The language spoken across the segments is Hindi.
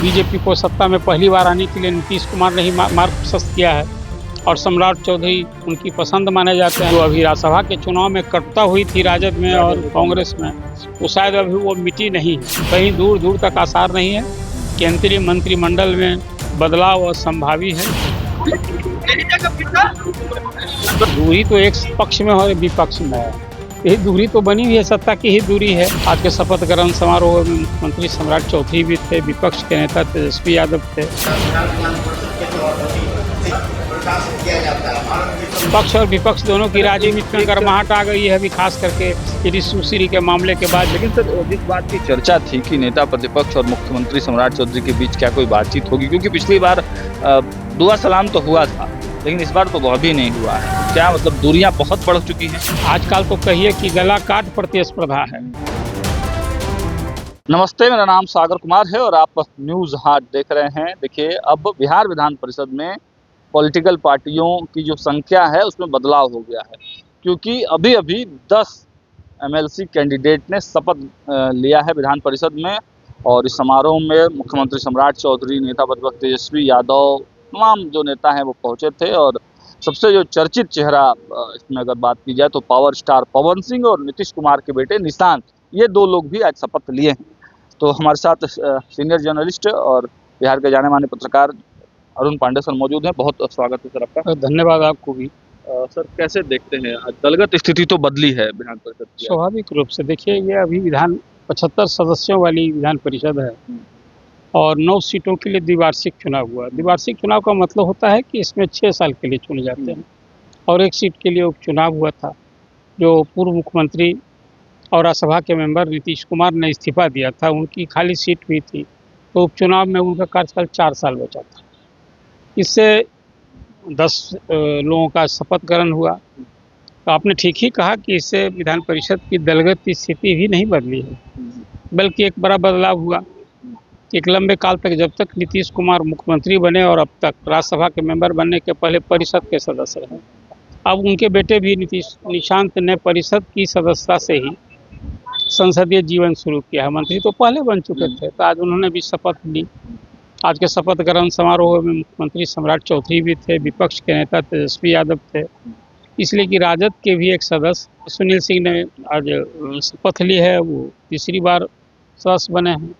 बीजेपी को सत्ता में पहली बार आने के लिए नीतीश कुमार ने ही मार्ग प्रशस्त किया है और सम्राट चौधरी उनकी पसंद माने जाते हैं। जो अभी राज्यसभा के चुनाव में कटुता हुई थी राजद में और कांग्रेस में, वो शायद अभी वो मिटी नहीं है। कहीं दूर दूर तक आसार नहीं है। केंद्रीय मंत्रिमंडल में बदलाव और संभावी है। दूरी तो एक पक्ष में और विपक्ष में है। यही दूरी तो बनी हुई है, सत्ता की ही दूरी है। आज के शपथ ग्रहण समारोह में मुख्यमंत्री सम्राट चौधरी भी थे, विपक्ष के नेता तेजस्वी यादव थे। पक्ष और विपक्ष दोनों की राजनीति में गर्माहट आ गई है अभी, खास करके यदि सुश्री के मामले के बाद। लेकिन सर, जिस बात की चर्चा थी कि नेता प्रतिपक्ष और मुख्यमंत्री सम्राट चौधरी के बीच क्या कोई बातचीत होगी, क्योंकि पिछली बार दुआ सलाम तो हुआ था, लेकिन इस बार तो वह भी नहीं हुआ है। क्या मतलब दूरियां बहुत बढ़ चुकी हैं? आजकल तो कहिए कि गला काट प्रतिस्पर्धा है। नमस्ते, मेरा नाम सागर कुमार है और आप न्यूज़ हाट देख रहे हैं। देखिए, अब बिहार विधान परिषद में पॉलिटिकल पार्टियों की जो संख्या है उसमें बदलाव हो गया है, क्योंकि अभी अभी 10 एमएलसी कैंडिडेट ने शपथ लिया है विधान परिषद में। और इस समारोह में मुख्यमंत्री सम्राट चौधरी, नेता प्रतिपक्ष तेजस्वी यादव, तमाम जो नेता हैं वो पहुंचे थे। और सबसे जो चर्चित चेहरा इसमें अगर बात की जाए तो पावर स्टार पवन सिंह और नीतीश कुमार के बेटे निशांत, ये दो लोग भी आज शपथ लिए हैं। तो हमारे साथ सीनियर जर्नलिस्ट और बिहार के जाने माने पत्रकार अरुण पांडे सर मौजूद हैं। बहुत स्वागत है सर आपका। धन्यवाद आपको भी। सर, कैसे देखते हैं आज दलगत स्थिति तो बदली है विधान परिषद की? स्वाभाविक रूप से देखिए, ये अभी 75 सदस्यों वाली विधान परिषद है और 9 सीटों के लिए द्विवार्षिक चुनाव हुआ। द्विवार्षिक चुनाव का मतलब होता है कि इसमें 6 साल के लिए चुने जाते हैं और 1 सीट के लिए उपचुनाव हुआ था, जो पूर्व मुख्यमंत्री और राज्यसभा के मेंबर नीतीश कुमार ने इस्तीफा दिया था, उनकी खाली सीट हुई थी, तो उपचुनाव में उनका कार्यकाल 4 साल बचा था। इससे 10 लोगों का शपथ ग्रहण हुआ। तो आपने ठीक ही कहा कि इससे विधान परिषद की दलगत स्थिति भी नहीं बदली है, बल्कि एक बड़ा बदलाव हुआ। एक लंबे काल तक, जब तक नीतीश कुमार मुख्यमंत्री बने और अब तक राज्यसभा के मेंबर बनने के पहले परिषद के सदस्य रहे, अब उनके बेटे भी निशांत ने परिषद की सदस्यता से ही संसदीय जीवन शुरू किया है। मंत्री तो पहले बन चुके थे, तो आज उन्होंने भी शपथ ली। आज के शपथ ग्रहण समारोह में मुख्यमंत्री सम्राट चौधरी भी थे, विपक्ष के नेता तेजस्वी यादव थे, इसलिए कि राजद के भी एक सदस्य सुनील सिंह ने आज शपथ ली है। वो तीसरी बार सदस्य बने हैं।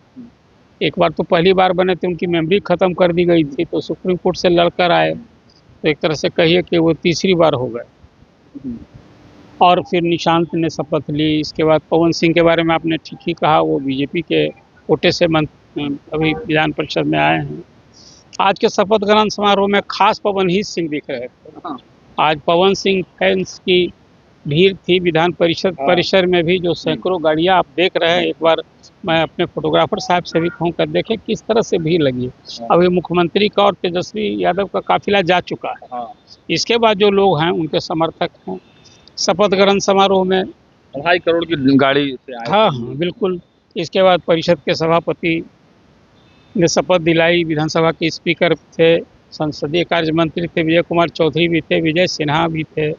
एक बार तो पहली बार बने थे, उनकी मेमोरी ख़त्म कर दी गई थी, तो सुप्रीम कोर्ट से लड़कर आए, तो एक तरह से कहिए कि वो तीसरी बार हो गए। और फिर निशांत ने शपथ ली। इसके बाद पवन सिंह के बारे में आपने ठीक ही कहा, वो बीजेपी के कोटे से अभी विधान परिषद में आए हैं। आज के शपथ ग्रहण समारोह में खास पवन ही सिंह दिख रहे थे। आज पवन सिंह फैंस की भीड़ थी विधान परिषद परिसर में भी, जो सैकड़ों गाड़ियां आप देख रहे हैं। एक बार मैं अपने फोटोग्राफर साहब से भी कहूँगा, देखें किस तरह से भीड़ लगी है। अभी मुख्यमंत्री का और तेजस्वी यादव का काफिला जा चुका है। इसके बाद जो लोग हैं उनके समर्थक हैं। शपथ ग्रहण समारोह में 2.5 करोड़ की गाड़ी से आए। हाँ, बिल्कुल। इसके बाद परिषद के सभापति ने शपथ दिलाई। विधानसभा के स्पीकर थे, संसदीय कार्य मंत्री थे, विजय कुमार चौधरी भी थे, विजय सिन्हा भी थे।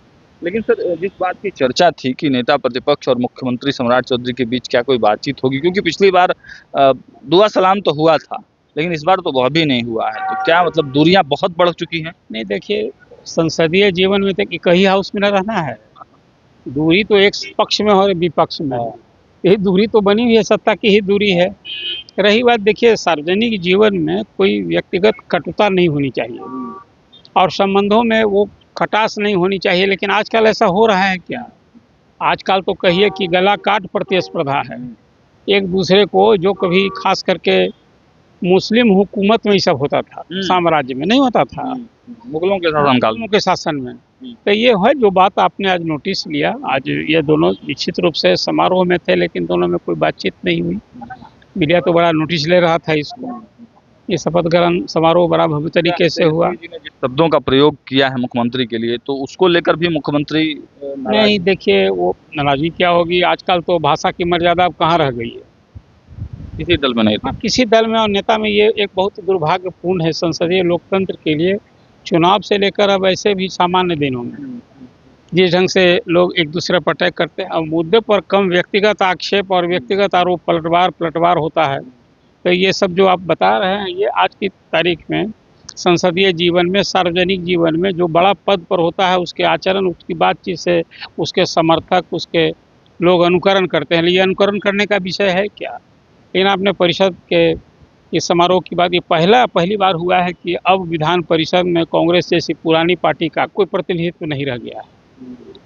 लेकिन सर, जिस बात की चर्चा थी कि नेता प्रतिपक्ष और मुख्यमंत्री सम्राट चौधरी के बीच क्या कोई बातचीत होगी, क्योंकि पिछली बार दुआ सलाम तो हुआ था, लेकिन इस बार तो वह भी नहीं हुआ है। तो क्या मतलब दूरियां बहुत बढ़ चुकी हैं? नहीं, देखिए, संसदीय जीवन में तो एक ही हाउस में न रहना है। दूरी तो एक पक्ष में और विपक्ष में है। यही दूरी तो बनी हुई है, सत्ता की ही दूरी है। रही बात, देखिए, सार्वजनिक जीवन में कोई व्यक्तिगत कटुता नहीं होनी चाहिए और संबंधों में वो खटास नहीं होनी चाहिए, लेकिन आजकल ऐसा हो रहा है क्या? आजकल तो कहिए कि गला काट प्रतिस्पर्धा है। एक दूसरे को, जो कभी खास करके मुस्लिम हुकूमत में ये सब होता था, साम्राज्य में नहीं होता था, मुगलों के शासन में। तो ये है जो बात आपने आज नोटिस लिया। आज ये दोनों निश्चित रूप से समारोह में थे, लेकिन दोनों में कोई बातचीत नहीं हुई। मीडिया तो बड़ा नोटिस ले रहा था इसको। ये शपथ ग्रहण समारोह बड़ा भव्य तरीके से हुआ। जिस शब्दों का प्रयोग किया है मुख्यमंत्री के लिए, तो उसको लेकर भी मुख्यमंत्री नहीं, देखिए, वो नाराजगी क्या होगी। आजकल तो भाषा की मर्यादा अब कहाँ रह गई है? किसी दल में नहीं था। किसी दल में और नेता में ये एक बहुत दुर्भाग्यपूर्ण है संसदीय लोकतंत्र के लिए। चुनाव से लेकर अब ऐसे भी सामान्य दिनों में जिस ढंग से लोग एक दूसरे पर अटैक करते हैं, अब मुद्दे पर कम व्यक्तिगत आक्षेप और व्यक्तिगत आरोप पलटवार होता है, तो ये सब जो आप बता रहे हैं, ये आज की तारीख में संसदीय जीवन में, सार्वजनिक जीवन में जो बड़ा पद पर होता है, उसके आचरण, उसकी बातचीत से उसके समर्थक, उसके लोग अनुकरण करते हैं। ये अनुकरण करने का विषय है क्या? लेकिन आपने परिषद के इस समारोह की बात, ये पहली बार हुआ है कि अब विधान परिषद में कांग्रेस जैसी पुरानी पार्टी का कोई प्रतिनिधित्व नहीं रह गया है।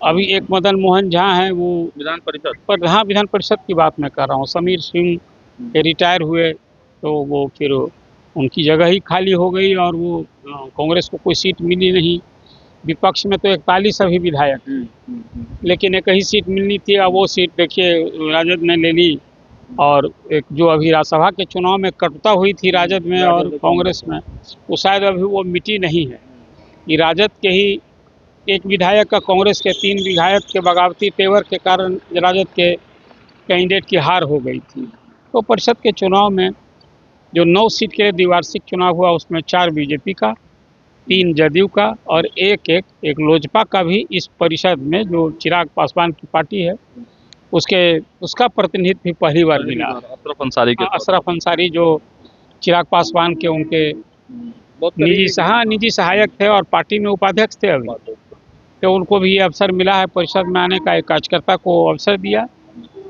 अभी एक मदन मोहन झा हैं, वो विधान परिषद पर, हाँ, विधान परिषद की बात मैं कर रहा हूँ। समीर सिंह के रिटायर हुए तो वो फिर उनकी जगह ही खाली हो गई और वो कांग्रेस को कोई सीट मिली नहीं। विपक्ष में तो 41 अभी विधायक, लेकिन एक ही सीट मिलनी थी, और वो सीट देखिए राजद ने ले ली। और एक जो अभी राज्यसभा के चुनाव में कटुता हुई थी राजद में और कांग्रेस में, वो शायद अभी वो मिटी नहीं है। कि राजद के ही एक विधायक का कांग्रेस के 3 विधायक के बगावती तेवर के कारण राजद के कैंडिडेट की हार हो गई थी। तो परिषद के चुनाव में जो 9 सीट के लिए द्विवार्षिक चुनाव हुआ, उसमें 4 बीजेपी का, 3 जदयू का और एक लोजपा का भी इस परिषद में, जो चिराग पासवान की पार्टी है, उसका प्रतिनिधित्व भी पहली बार मिला। अशरफ अंसारी जो चिराग पासवान के उनके निजी सहायक थे और पार्टी में उपाध्यक्ष थे अभी, तो उनको भी ये अवसर मिला है परिषद में आने का। एक कार्यकर्ता को अवसर दिया।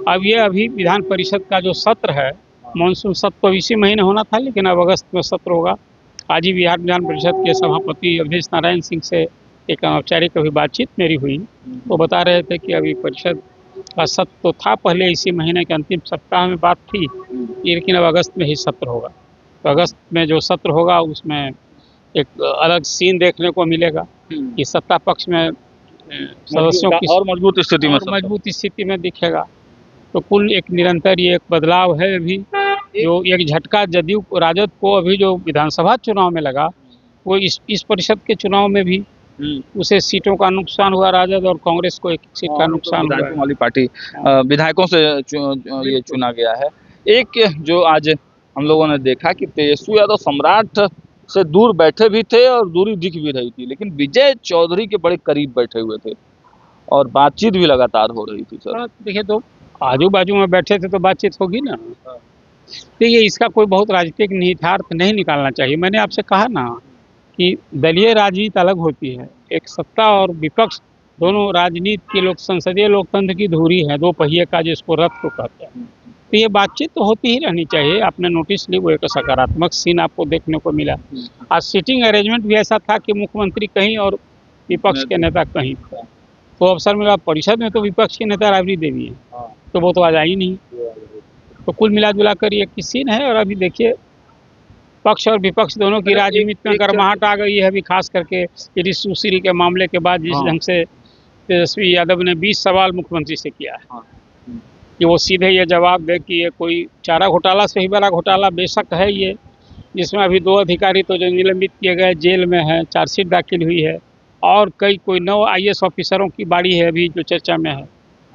अब ये अभी विधान परिषद का जो सत्र है, मानसून सत्र तो इसी महीने होना था, लेकिन अब अगस्त में सत्र होगा। आज ही बिहार विधान परिषद के सभापति अवधेश नारायण सिंह से एक अनौपचारिक अभी बातचीत मेरी हुई, तो बता रहे थे कि अभी परिषद का सत्र तो था पहले, इसी महीने के अंतिम सप्ताह में बात थी, लेकिन अब अगस्त में ही सत्र होगा। तो अगस्त में जो सत्र होगा उसमें एक अलग सीन देखने को मिलेगा कि सत्ता पक्ष में सदस्यों की और मजबूत स्थिति में दिखेगा। तो कुल एक निरंतर ये एक बदलाव है अभी, जो एक झटका जदयू राजद को अभी जो विधानसभा चुनाव में लगा, वो इस परिषद के चुनाव में भी उसे सीटों का नुकसान हुआ राजद, और कांग्रेस को 1 सीट का नुकसान हुआ। वाली पार्टी विधायकों से ये चुना गया है। एक जो आज हम लोगों ने देखा कि तेजस्वी यादव सम्राट से दूर बैठे भी थे और दूरी दिख भी रही थी, लेकिन विजय चौधरी के बड़े करीब बैठे हुए थे और बातचीत भी लगातार हो रही थी। सर देखिए, तो आजू बाजू में बैठे थे तो बातचीत होगी ना। देखिए, इसका कोई बहुत राजनीतिक निहितार्थ नहीं निकालना चाहिए। मैंने आपसे कहा ना कि दलीय राजनीति अलग होती है, एक सत्ता और विपक्ष दोनों राजनीति की संसदीय लोकतंत्र की धुरी है, 2 पहिए का, जिसको रथ को कहते हैं। तो ये बातचीत तो होती ही रहनी चाहिए। आपने नोटिस ली, वो एक सकारात्मक सीन आपको देखने को मिला। आज सीटिंग अरेंजमेंट भी ऐसा था कि मुख्यमंत्री कहीं और विपक्ष के नेता कहीं थे, तो अवसर मिला। परिषद में तो विपक्ष के नेता राबड़ी देवी है, तो वो तो आज आई नहीं। तो कुल मिला जुला कर ये एक सीन है। और अभी देखिए, पक्ष और विपक्ष दोनों की राजनीति में गर्माहट आ गई है अभी, खास करके सुश्री के मामले के बाद। जिस ढंग से तेजस्वी यादव ने 20 सवाल मुख्यमंत्री से किया है कि वो सीधे ये जवाब दे कि ये कोई चारा घोटाला से ही बड़ा घोटाला बेशक है ये, जिसमें अभी 2 अधिकारी तो जो निलंबित किए गए जेल में हैं, चार्जशीट दाखिल हुई है, और कोई 9 IAS ऑफिसरों की बारी है अभी जो चर्चा में है।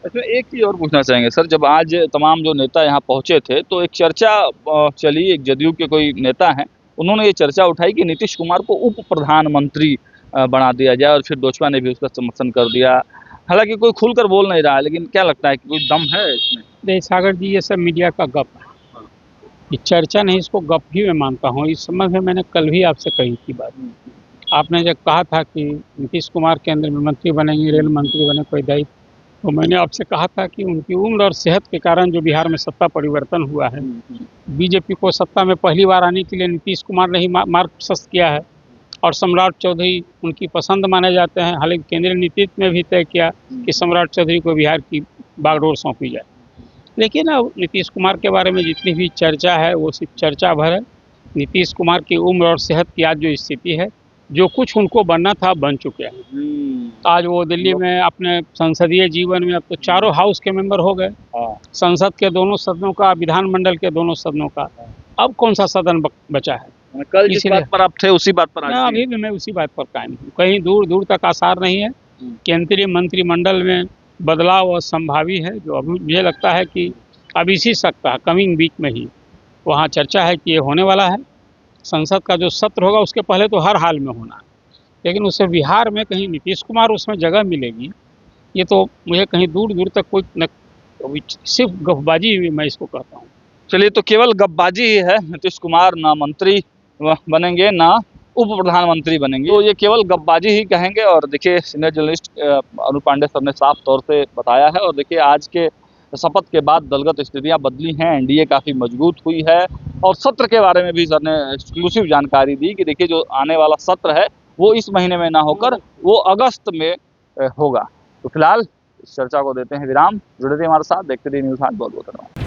अच्छा, एक चीज़ और पूछना चाहेंगे सर, जब आज तमाम जो नेता यहाँ पहुँचे थे तो एक चर्चा चली, एक जदयू के कोई नेता हैं, उन्होंने ये चर्चा उठाई कि नीतीश कुमार को उप प्रधानमंत्री बना दिया जाए, और फिर लोजपा ने भी उसका समर्थन कर दिया। हालांकि कोई खुलकर बोल नहीं रहा है, लेकिन क्या लगता है कि कोई दम है इसमें? नहीं सागर जी, ये सब मीडिया का गप है, ये चर्चा नहीं, इसको गप ही मैं मानता हूँ। इस संबंध में मैंने कल भी आपसे कही थी बात। आपने जब कहा था कि नीतीश कुमार केंद्र में मंत्री बनेंगे, रेल मंत्री बने, कोई दायित्व, तो मैंने आपसे कहा था कि उनकी उम्र और सेहत के कारण जो बिहार में सत्ता परिवर्तन हुआ है, बीजेपी को सत्ता में पहली बार आने के लिए नीतीश कुमार ने ही मार्ग प्रशस्त किया है, और सम्राट चौधरी उनकी पसंद माने जाते हैं। हालांकि केंद्रीय नीतित्व में भी तय किया कि सम्राट चौधरी को बिहार की बागडोर सौंपी जाए। लेकिन अब नीतीश कुमार के बारे में जितनी भी चर्चा है वो सिर्फ चर्चा भर है। नीतीश कुमार की उम्र और सेहत की आज जो स्थिति है, जो कुछ उनको बनना था बन चुके हैं। आज वो दिल्ली में अपने संसदीय जीवन में अब तो 4 हाउस के मेंबर हो गए, संसद के दोनों सदनों का, विधानमंडल के दोनों सदनों का। अब कौन सा सदन बचा है? कल जिस बात पर आप थे उसी बात पर अभी भी मैं उसी बात पर कायम हूँ। कहीं दूर दूर तक आसार नहीं है। केंद्रीय मंत्रिमंडल में बदलाव और संभावी है, जो अभी मुझे लगता है कि अब इसी सप्ताह, कमिंग वीक में ही वहाँ चर्चा है कि ये होने वाला है। संसद का जो सत्र होगा उसके पहले तो हर हाल में होना है, लेकिन उससे बिहार में कहीं नीतीश कुमार उसमें जगह मिलेगी, ये तो मुझे कहीं दूर दूर तक कोई सिर्फ गफबाजी मैं इसको कहता हूँ। चलिए, तो केवल गपबाजी ही है। नीतीश कुमार ना मंत्री बनेंगे ना उप प्रधानमंत्री बनेंगे, तो ये केवल गपबाजी ही कहेंगे। और देखिए, senior journalist Anoop Pandey sir ने साफ तौर से बताया है। और देखिए, आज के शपथ के बाद दलगत स्थितियां बदली हैं, एनडीए काफी मजबूत हुई है। और सत्र के बारे में भी सर ने एक्सक्लूसिव जानकारी दी कि देखिए, जो आने वाला सत्र है वो इस महीने में ना होकर वो अगस्त में होगा। तो फिलहाल इस चर्चा को देते हैं विराम। जुड़े रहिए हमारे साथ, देखते रहिए न्यूज़ हाट। बहुत बहुत धन्यवाद।